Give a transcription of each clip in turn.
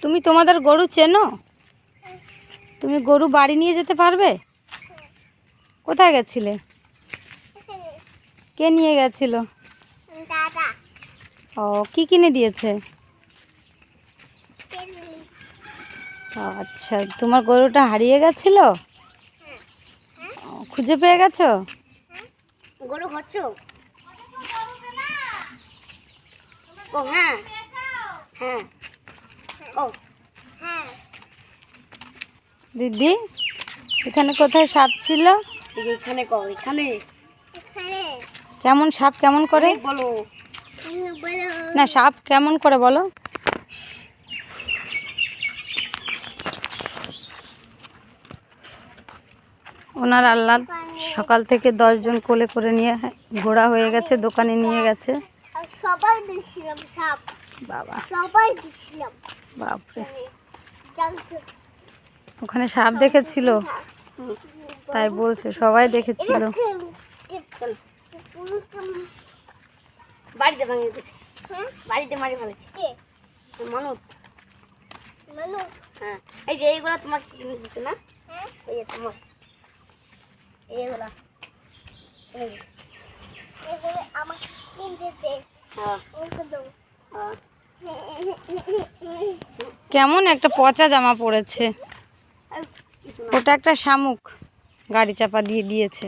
তুমি তোমাদের গরু চেনো? তুমি গরু বাড়ি নিয়ে যেতে পারবে? কোথায় গেছিলে? কে নিয়ে গেছিল? দাদা। ও, কি কিনে দিয়েছে? আচ্ছা, তোমার গরুটা হারিয়ে গেছিল? খুঁজে পেয়ে গেছো? গরু হচ্ছ? ও হ্যাঁ হ্যাঁ ও হ্যাঁ। দিদি, এখানে কোথায় সাপ ছিল? এখানে এখানে কেমন সাপ, কেমন করে বলো? না, সাপ কেমন করে বলো? ওনার আল্লাহ সকাল থেকে 10 জন কোলে করে নিয়ে ঘোড়া হয়ে গেছে, দোকানে নিয়ে গেছে। সবাই দেখছিলাম সাপ। বাবা, সবাই দেখছিলাম। বাপরে, ওখানে সাপ দেখেছিল তাই বলছে, সবাই দেখেছিল। বাড়িতে ভাঙিয়ে দিয়েছে, বাড়িতে মারি ফেলেছে মানুষ। হ্যাঁ, এই যে এইগুলো তোমাকে কিনে দিতে না? এই যে তোমার এইগুলা এগুলো আমাকে কিনতে দে। হ্যাঁ হ্যাঁ। কেমন একটা পচা জামা পড়েছে। ওটা একটা শামুক গাড়ি চাপা দিয়ে দিয়েছে।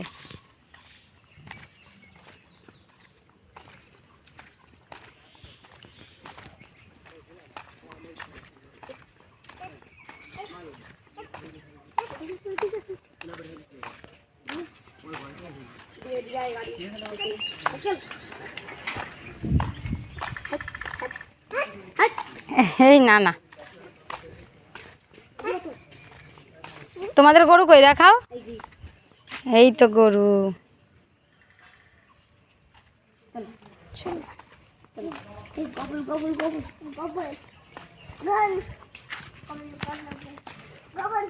এই না না, তোমাদের গরু কই দেখাও? এই তো গরু। গবল গবল গবল গবল গবল গবল।